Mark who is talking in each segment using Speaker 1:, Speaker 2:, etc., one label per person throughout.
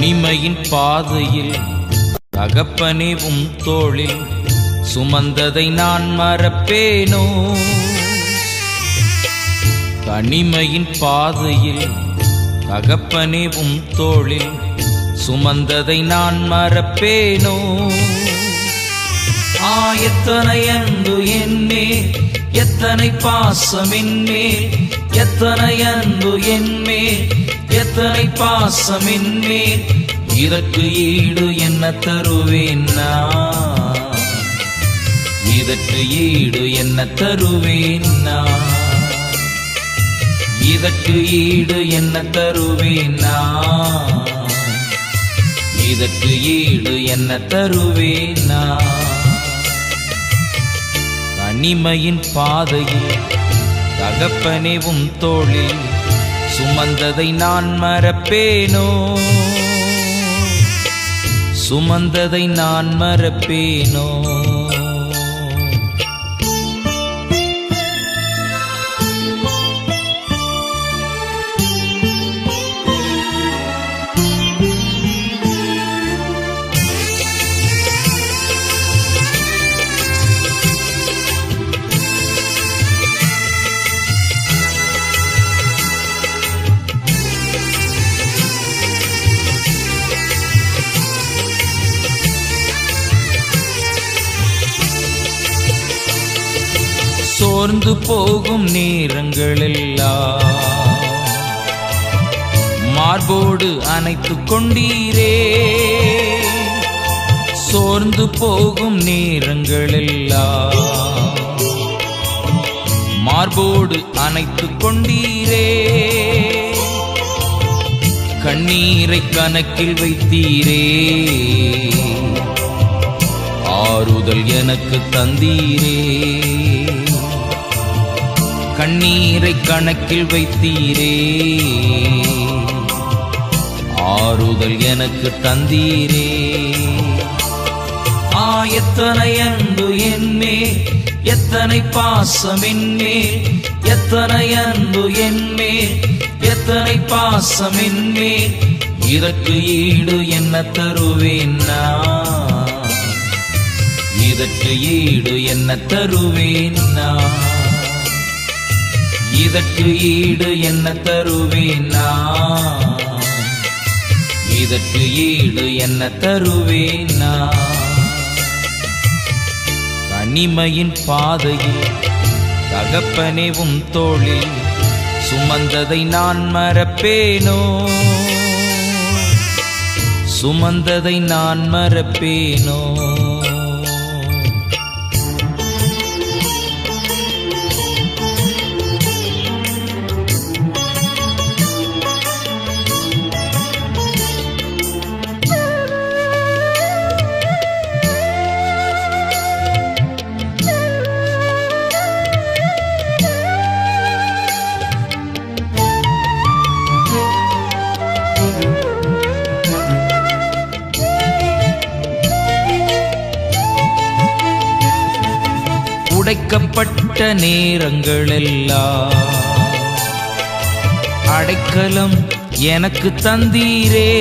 Speaker 1: தனிமையின் பாதையில் தகப்பனே உம் தோளில் சுமந்ததை நான் மறப்பேனோ? தனிமையின் பாதையில் தகப்பனே உம் தோளில் சுமந்ததை நான் மறப்பேனோ? எத்தனை அன்பு என்மேல், எத்தனை பாசம் என்மேல், எத்தனை அன்பு என்மேல், எத்தனை பாசம் என்மேல், இதற்கு ஈடு என்ன தருவேன் நான்? இதற்கு ஈடு என்ன தருவேன் நான்? இதற்கு ஈடு என்ன தருவேன் நான்? இதற்கு ஈடு என்ன தருவேன் நான்? தனிமையின் பாதையில் தகப்பனே உம் தோளில் சுமந்ததை நான் மறப்பேனோ? சுமந்ததை நான் மறப்பேனோ? சோர்ந்து போகும் நேரங்களெல்லாம் மார்போடு அணைத்துக் கொண்டீரே. சோர்ந்து போகும் நேரங்களெல்லாம் மார்போடு அணைத்துக் கொண்டீரே. கண்ணீரை கணக்கில் வைத்தீரே, ஆறுதல் எனக்கு தந்தீரே. கண்ணீரை கணக்கில் வைத்தீரே, ஆறுதல் எனக்கு தந்தீரே. எத்தனை அன்பு என்மேல், எத்தனை பாசம் என்மேல், எத்தனை அன்பு என்மேல், எத்தனை பாசம் என்மேல், இதற்கு ஈடு என்ன தருவேன் நான்? இதற்கு ஈடு என்ன தருவேன் நான்? இதற்கு ஈடு என்ன தருவேன் நான்? இதற்கு ஈடு என்ன தருவேன் நான்? தனிமையின் பாதையில் தகப்பனே உம் தோளில் சுமந்ததை நான் மறப்பேனோ? சுமந்ததை நான் மறப்பேனோ? உடைக்கப்பட்ட நேரங்களெல்லாம் அடைக்கலம் எனக்கு தந்தீரே.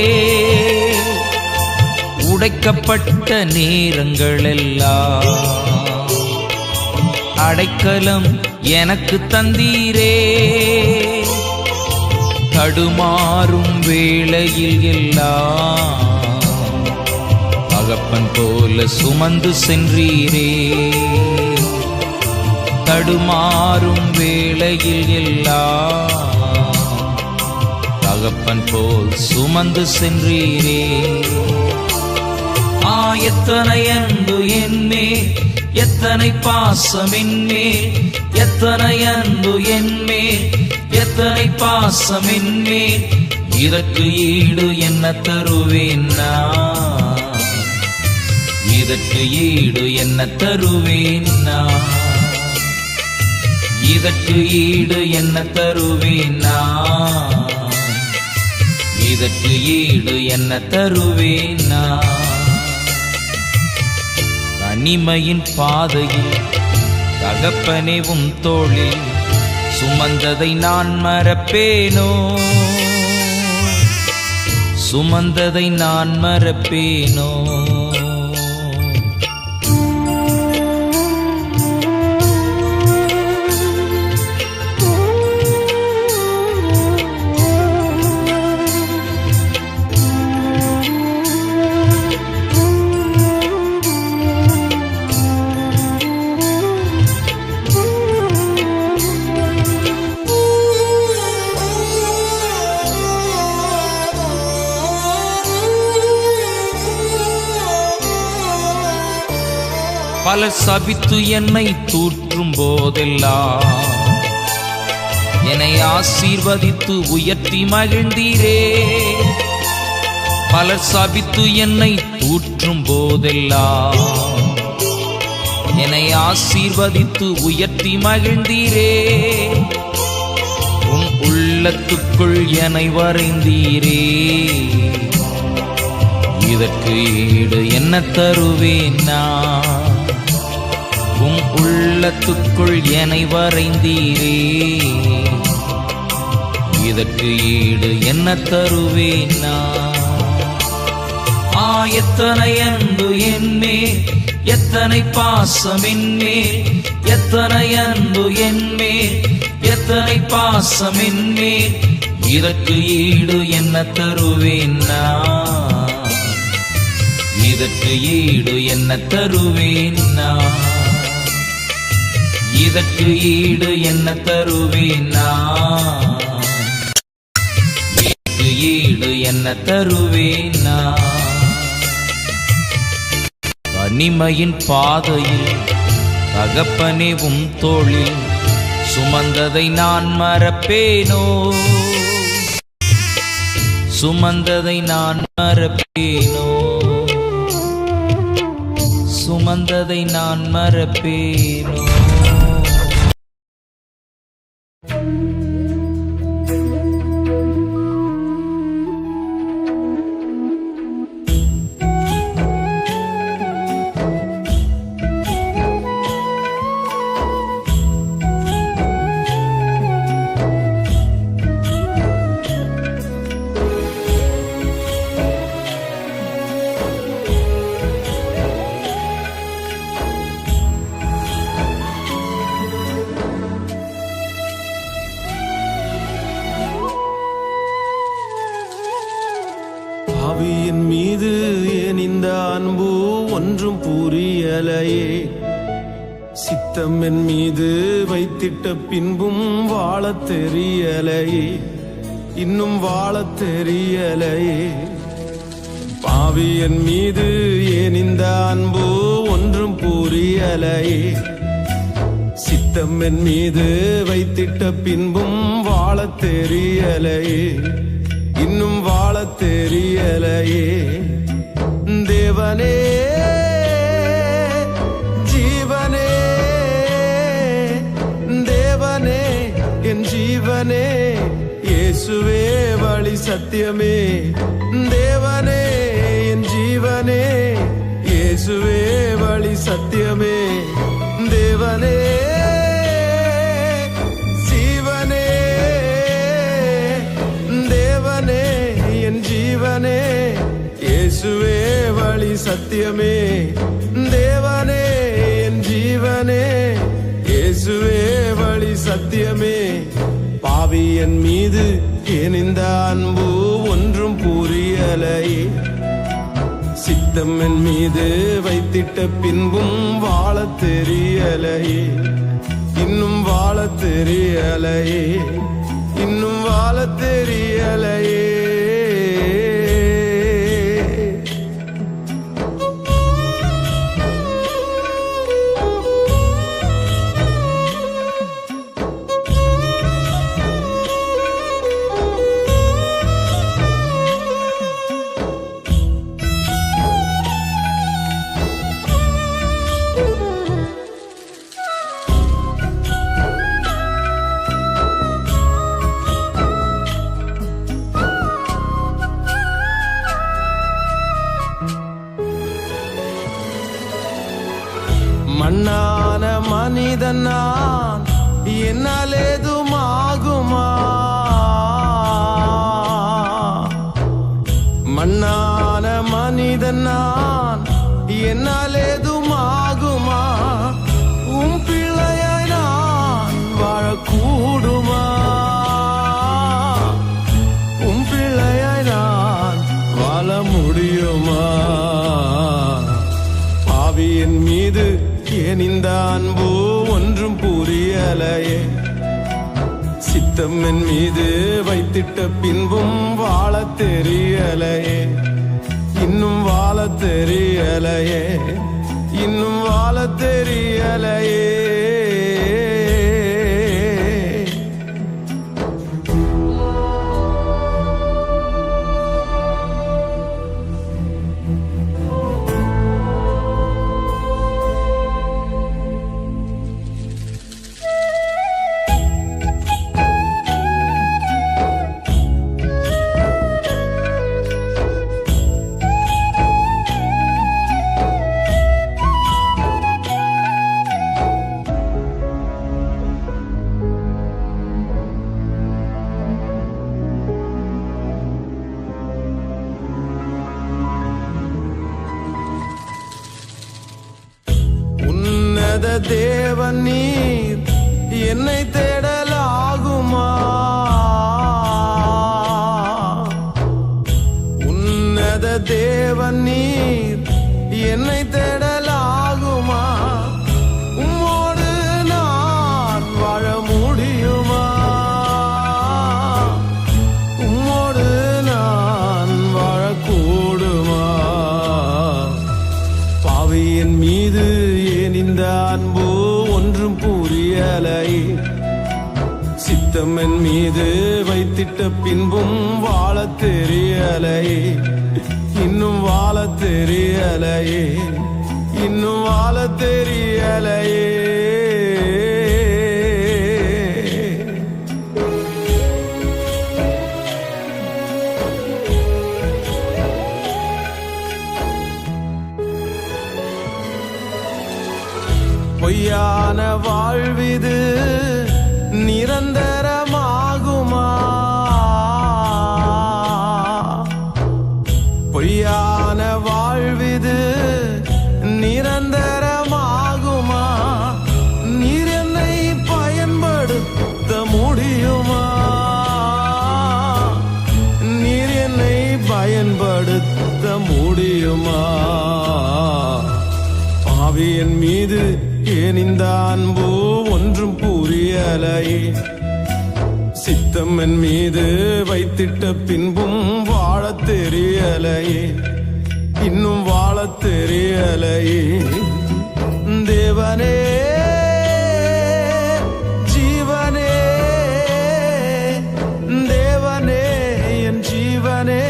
Speaker 1: உடைக்கப்பட்ட நேரங்களெல்லாம் அடைக்கலம் எனக்கு தந்தீரே. தடுமாறும் வேளையில் எல்லாம் தகப்பன் போல சுமந்து சென்றீரே. தடுமாறும் வேளையில் எல்லாம் தகப்பன் போல் சுமந்து சென்றீரே. எத்தனை அன்பு என்மேல், எத்தனை பாசம் என்மேல், எத்தனை அன்பு என்மேல், எத்தனை பாசம் என்மேல், இதற்கு ஈடு என்ன தருவேன் நான்? இதற்கு ஈடு என்ன தருவேன் நான்? இதற்கு ஈடு என்ன தருவேன் நான்? இதற்கு ஈடு என்ன தருவேன் நான்? தனிமையின் பாதையில் தகப்பனே உம் தோளில் சுமந்ததை நான் மறப்பேனோ? சுமந்ததை நான் மறப்பேனோ? பலர் சபித்து என்னை தூற்றும் போதெல்லாம் என்னை ஆசீர்வதித்து உயர்த்தி மகிழ்ந்தீரே. பலர் சபித்து என்னை தூற்றும் போதெல்லாம் என்னை ஆசீர்வதித்து உயர்த்தி மகிழ்ந்தீரே. உன் உள்ளத்துக்குள் என்னை வரைந்தீரே. இதற்கு ஈடு என்ன தருவேன் நான்? உன் உள்ளத்துக்குள் என்னை வரைந்தீரே. இதற்கு ஈடு என்ன தருவேன் நான்? எத்தனை அன்பு என்மேல், எத்தனை பாசம் என்மேல், எத்தனை அன்பு என்மேல், எத்தனை பாசம் என்மேல். இதற்கு ஈடு என்ன தருவேன் நான்? இதற்கு ஈடு என்ன தருவேன் நான்? இதற்கு ஈடு என்ன தருவேன் நான்? இதற்கு ஈடு என்ன தருவேன் நான்? தனிமையின் பாதையில் தகப்பனே உம் தோளில் சுமந்ததை நான் மறப்பேனோ? சுமந்ததை நான் மறப்பேனோ? சுமந்ததை நான் மறப்பேனோ?
Speaker 2: ஆவியின் மீது ஏன் இந்த அன்பு ஒன்றும் புரியலையே. சித்தம் என் மீது வைத்திட்ட பின்பும் வாழத் தெரியலையே. இன்னும் வாழத் தெரியலையே. ஆவியின் மீது ஏன் இந்த அன்பு ஒன்றும் புரியலையே. சித்தம் என் மீது வைத்திட்ட பின்பும் வாழத் தெரியலையே. இன்னும் வாழத் தெரியலையே. தேவனே ஜீவனே, தேவனே என் ஜீவனே, இயேசுவே வழி சத்தியமே. தேவனே என் ஜீவனே, இயேசுவே வழி சத்தியமே. தேவனே ஜீவனே, இயேசுவே வழி சத்தியமே. தேவனே என் ஜீவனே, இயேசுவே வழி சத்தியமே. பாவி என் மீது ஏன் இந்த அன்பு ஒன்றும் புரியலையே. சித்தம் என் மீது வைத்திட்ட பின்பும் வாழத் தெரியலையே. இன்னும் வாழத் தெரியலையே. இன்னும் வாழத் தெரியலையே. புரியலையே. சித்தம் என் மீது வைத்திட்ட பின்பும் வாழ தெரியலையே. இன்னும் வாழ தெரியலையே. இன்னும் வாழ தெரியலையே. தேவன் நீர் என்னை தேடலாகுமா? உன்னத தேவன் நீர் என்னை தேடலாகுமா? உம்மோடு நான் வாழ முடியுமா? உம்மோடு நான் வாழக்கூடுமா? பாவியின் மீது இந்த அன்பு ஒன்றும் புரியலை. சித்தம் என் மீது வைத்திட்ட பின்பும் வாழ தெரியலை. இன்னும் வாழ தெரியலையே. இன்னும் வாழ தெரியலையே. பொய்யான வாழ்விது நிரந்தரமாகுமா? பொய்யான வாழ்விது நிரந்தரமாகுமா? நீர் என்னை பயன்படுத்த முடியுமா? நீர் என்னை பயன்படுத்த முடியுமா? பாவியின் மீது ஏன் இந்த அன்பு ஒன்றும் புரியலை. சித்தம் என் மீது வைத்திட்ட பின்பும் வாழ தெரியலையே. இன்னும் வாழ தெரியலையே. தேவனே ஜீவனே, தேவனே என் ஜீவனே,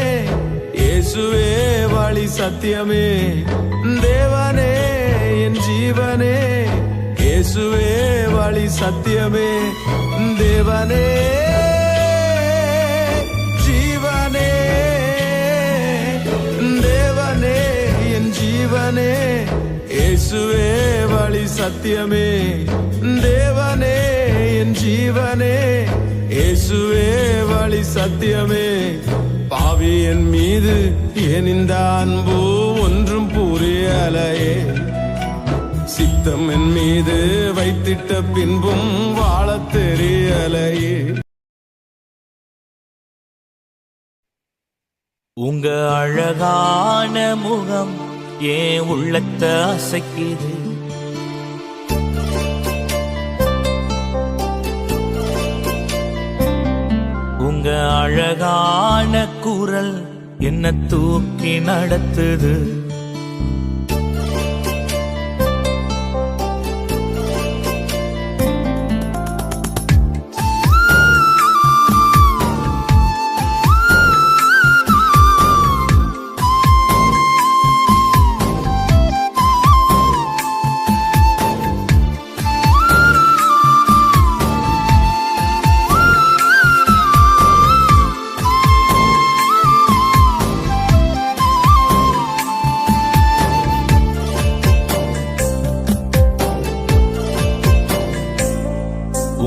Speaker 2: இயேசுவே வழி சத்தியமே. தேவனே என் ஜீவனே, இயேசுவே வழி சத்தியமே. தேவனே ஜீவனே, தேவனே என் ஜீவனே, இயேசுவே வழி சத்தியமே. தேவனே என் ஜீவனே, இயேசுவே வழி சத்தியமே. பாவி என் மீது ஏன் இந்த அன்பு ஒன்றும் புரியலையே. சித்தம் என் மீது வைத்திட்ட பின்பும் வாழ தெரியலையே.
Speaker 1: உங்க அழகான முகம் ஏன் உள்ளத்தை அசைக்குது. உங்க அழகான குரல் என்ன தூக்கி நடத்துது.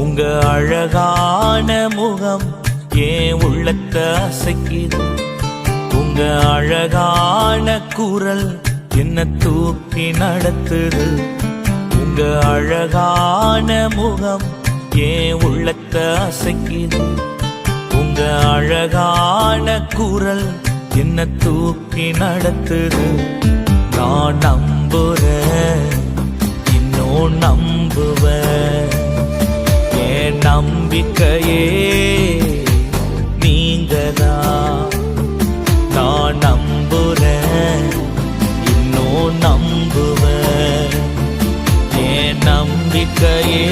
Speaker 1: உங்க அழகான முகம் ஏன் உள்ளத்தை அசைக்குது. உங்க அழகான குரல் என்ன தூக்கி நடத்துது. உங்க அழகான முகம் ஏன் உள்ளத்தை அசைக்குது. உங்க அழகான குரல் என்ன தூக்கி நடத்துது. நான் நம்புறேன், இன்னும் நம்புவேன். நம்பிக்கையே நீங்கதான். நான் நம்புறேன், இன்னும் நம்புவேன். என் நம்பிக்கையே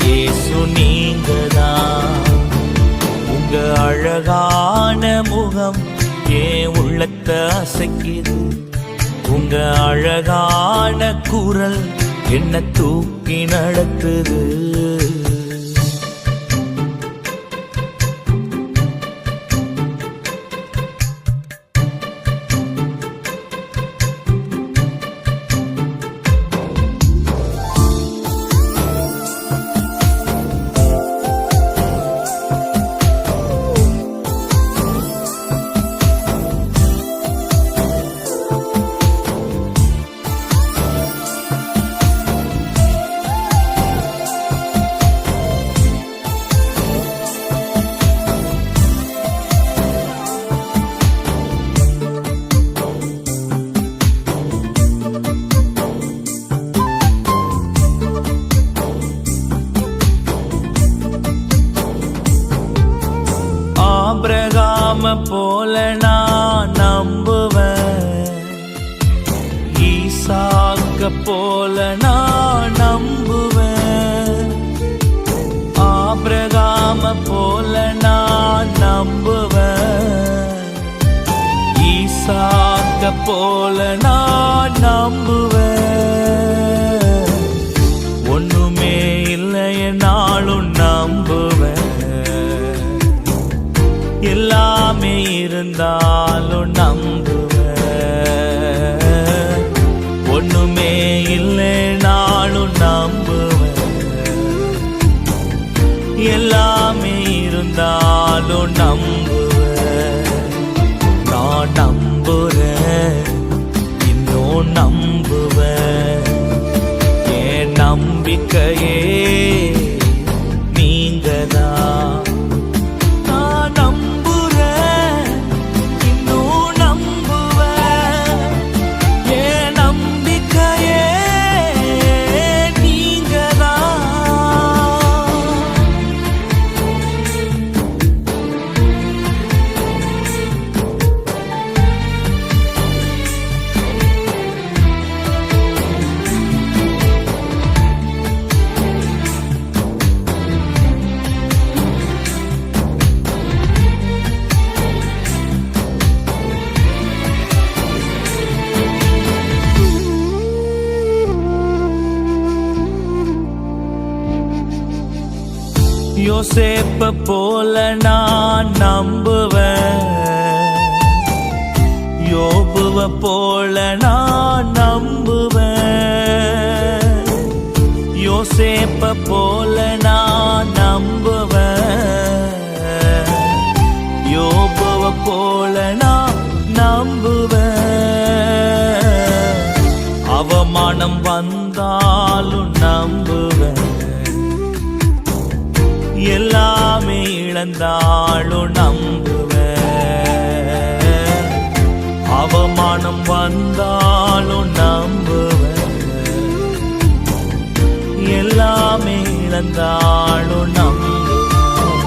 Speaker 1: இயேசு நீங்கதான். உங்க அழகான முகம் என் உள்ளத்தை அசைக்குது. உங்க அழகான குரல் என்ன தூக்கி நடத்துது. ஆபிரகாம போல நான் நம்புவேன். ஈசாக்க போல நான் நம்புவேன். ஆபிரகாம போல நான் நம்புவேன். ஈசாக்க போல நான் நம்புவேன். ஒண்ணுமே இல்லையனாலும் நம்புவேன். எல்லாமே இருந்தாலும் நம்புவேன். ஒண்ணுமே இல்லைனாலும் நம்புவேன். எல்லாமே இருந்தாலும் நம்புவேன். நான் நம்புறேன், இன்னும் நம்புவேன். என் நம்பிக்கையே நீங்கதான். யோசேப்ப போல நான் நம்புவேன். யோபுவ போல நான் நம்புவேன். யோசேப்ப போல நான் நம்புவேன். யோபுவ போல நான் நம்புவேன். அவமானம் வந்தாலும் நம்புவேன். எல்லாமே இழந்தாலும் நம்புவேன். அவமானம் வந்தாலும் நம்புவேன். எல்லாமே இழந்தாலும் நம்புவேன்.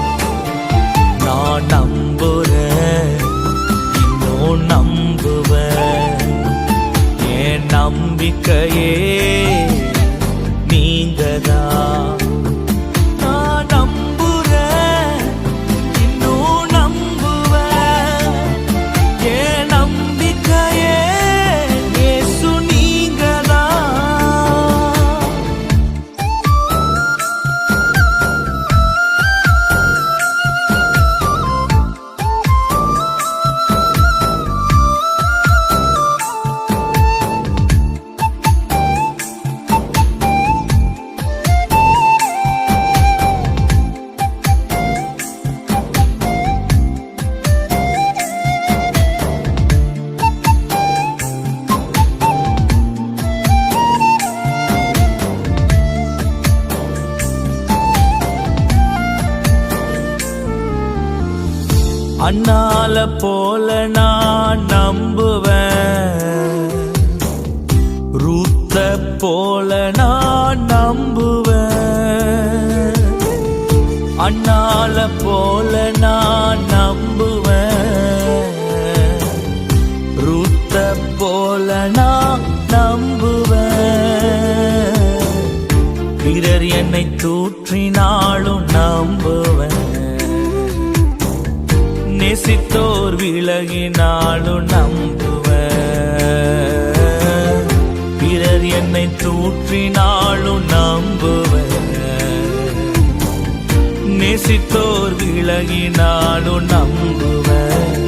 Speaker 1: நான் நம்புறேன், இன்னும் நம்புவேன். என் நம்பிக்கையே நீங்கதான். அண்ணால போல நான் நம்புவேன். ரூத்த போல நான் நம்புவேன். அண்ணால போல நான் நம்புவேன், ரூத்த போல நான் நம்புவேன், பிறர் என்னை தூற்றினாலும் நம்புவேன், நேசித்தோர் விலகினாலும் நம்புவேன், பிறர் என்னை தூற்றினாலும் நம்புவேன், நேசித்தோர் விலகினாலும் நம்புவேன்.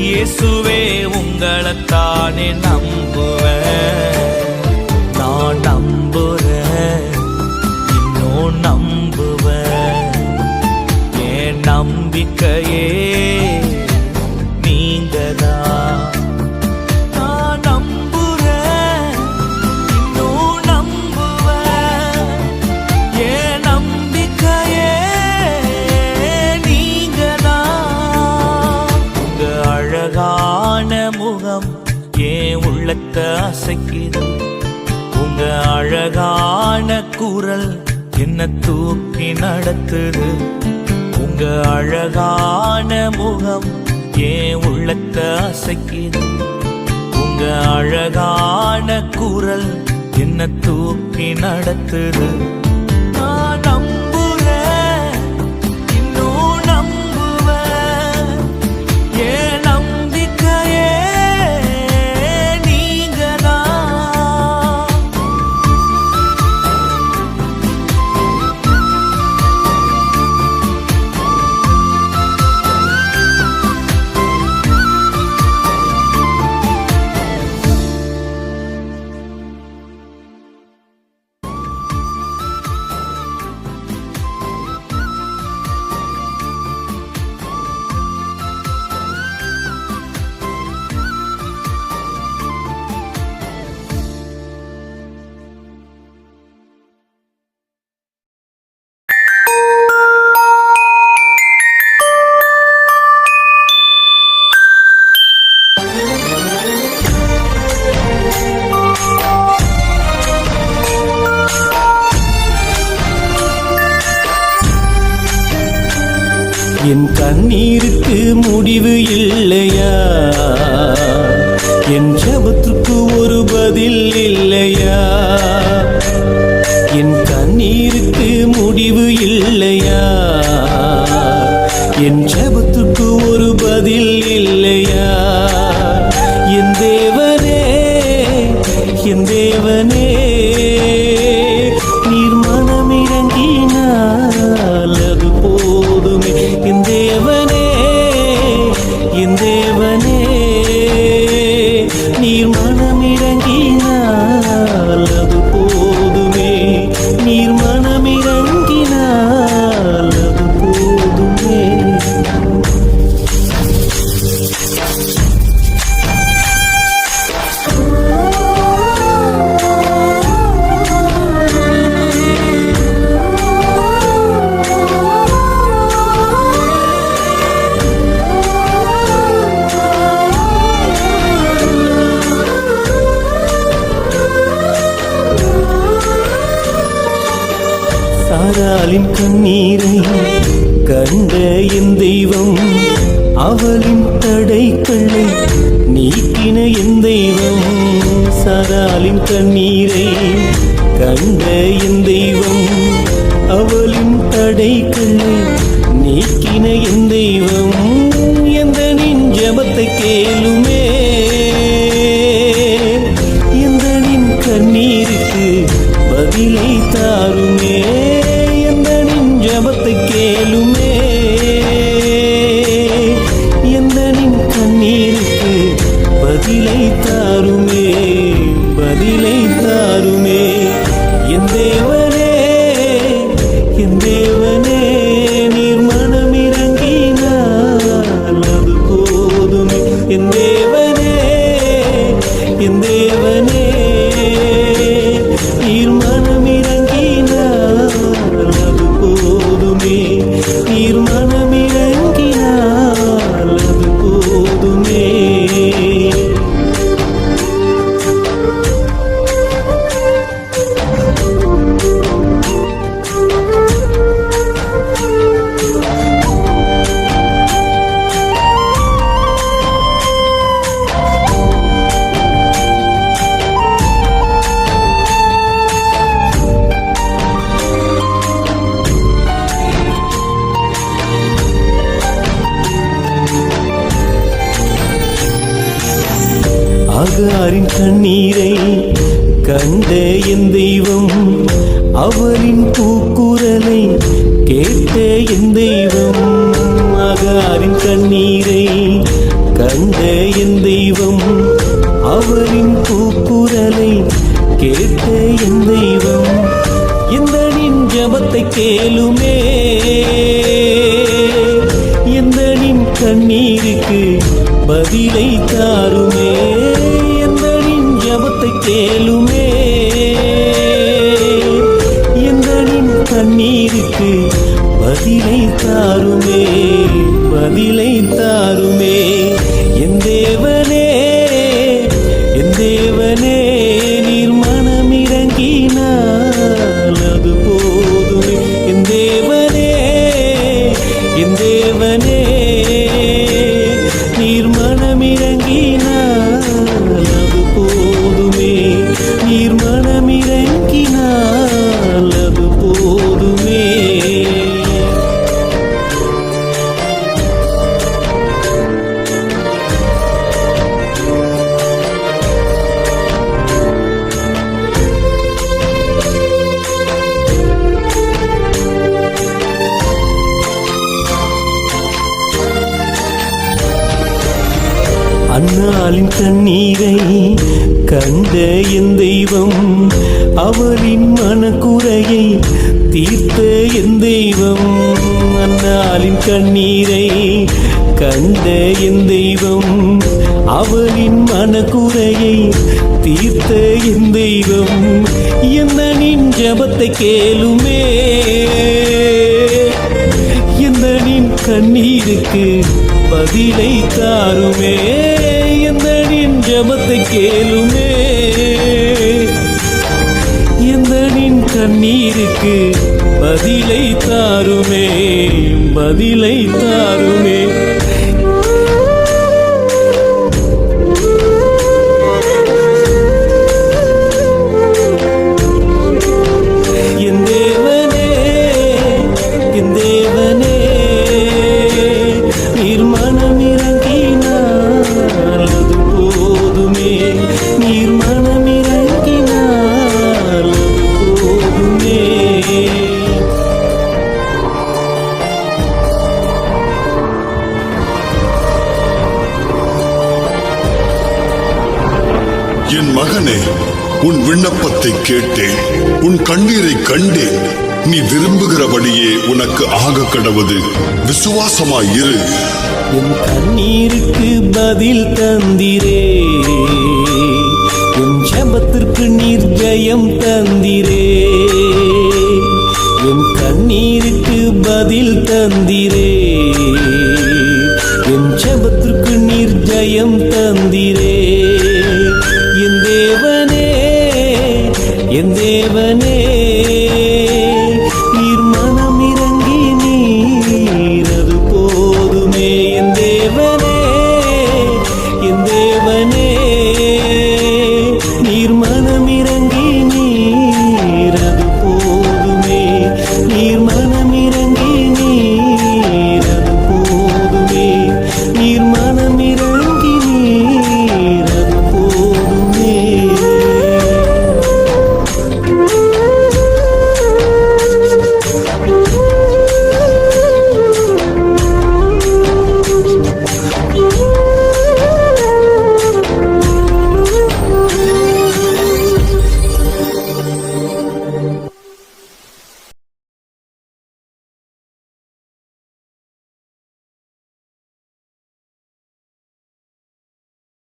Speaker 1: இயேசுவே உங்களைத்தானே நம்புவேன், நான் நம்புறேன், இன்னும் நம்புவேன், என் நம்பிக்கையே நீங்கதான். நான் நம்புறேன், இன்னும் நம்புவேன், என் நம்பிக்கையே நீங்கதான். உங்க அழகான முகம் என் உள்ளத்தை அசைக்குது, உங்க அழகான குரல் என்ன தூக்கி நடத்துது, உங்க அழகான முகம் என் உள்ளத்தை அசைக்குது, உங்க அழகான குரல் என்ன தூக்கி நடத்துது. நான் நம்புறேன், இன்னும் நம்புவேன், என் நம்பிக்கையே நீங்கதான்.
Speaker 3: என் கண்ணீருக்கு முடிவு இல்லையா, என் ஜெபத்துக்கு ஒரு பதில் இல்லையா, என் கண்ணீருக்கு முடிவு இல்லையா, என் ஜெபத்துக்கு ஒரு பதில் இல்லையா. என் தேவனே, என் தேவனே, நீர் மனமிறங்கினால் அது போதுமே. என் தேவனே, என் தேவனே, நீர் மனமிறங்கினால் அது போதுமே, நீர் மனமிறங்கினால் அது போதுமே. சாராளின் கண்ணீரை கண்ட என் தெய்வம், அவளின் தடைகளை நீக்கின என் தெய்வம். சாராளின் கண்ணீரை கண்ட என் தெய்வம், அவளின் தடைகளை நீக்கின என் தெய்வம். எந்த நின் ஜெபத்தை கேளுமே, எந்த நின் கண்ணீருக்கு பதிலை தாருமே, எந்த நின் ஜெபத்தை கேளுமே, எந்த நின் கண்ணீருக்கு பதிலை தாருமே, பதிலை தாருமே. என் தேவனே, என் தேவனே, நீர் மனமிறங்கினால் அது போதுமே. என் தேவனே, என் தேவனே, நீர் மனமிறங்கினால் அது போதுமே, நீர் மனமிறங்கினால் அது போதுமே. ஆகாரின் கண்ணீரை கண்ட என் தெய்வம், அவரின் கூக்குரலை கேட்ட என் தெய்வம். ஆகாரின் கண்ணீரை கண்ட என் தெய்வம், அவரின் கூக்குரலை கேட்ட என் தெய்வம். இந்த நின் ஜெபத்தை கேளுமே, இந்த நின் கண்ணீருக்கு பதிலை தாருமே. இந்த நின் ஜெபத்தை கேளுமே, இந்த நின் கண்ணீருக்கு பதிலை தாருமே, பதிலை தாருமே. என் தேவனே, என் தேவனே, நீர் மனமிறங்கினால் அது போதுமே. என் தேவனே, என் தேவனே, நீர் மனமிறங்கினால் அது போதுமே, நீர் மனமிறங்கினால் அது போதுமே. அன்னாளின் கண்ணீரை கண்ட என் தெய்வம், அவரின் மனக்குறையை தீர்த்த என் தெய்வம். அன்னாளின் கண்ணீரை கண்ட என் தெய்வம், அவரின் மனக்குறையை தீர்த்த என் தெய்வம். எந்த நின் ஜெபத்தை கேளுமே, எந்த நின் கண்ணீருக்கு பதிலை தாருமே. எந்த நின் ஜெபத்தை கேளுமே, எந்த நின் கண்ணீருக்கு பதிலை தாருமே, பதிலை தாருமே. என் தேவனே, என் தேவனே, நீர் மனமிறங்கினால் அது போதுமே, நீர் மனமிறங்கினால் அது போதுமே.
Speaker 4: என் மகனே, உன் விண்ணப்பத்தை கேட்டேன், உன் கண்ணீரை கண்டேன். நீ விரும்புகிறபடியே உனக்கு ஆக கடவது. விசுவாசமாயிரு.
Speaker 3: என் கண்ணீருக்கு பதில் தந்திரே, என் ஜெபத்திற்கு நீர் ஜெயம் தந்திரே. என் கண்ணீருக்கு பதில் தந்திரே, என் ஜெபத்திற்கு நீர் ஜெயம் தந்திரே. என் தேவனே, என் தேவனே,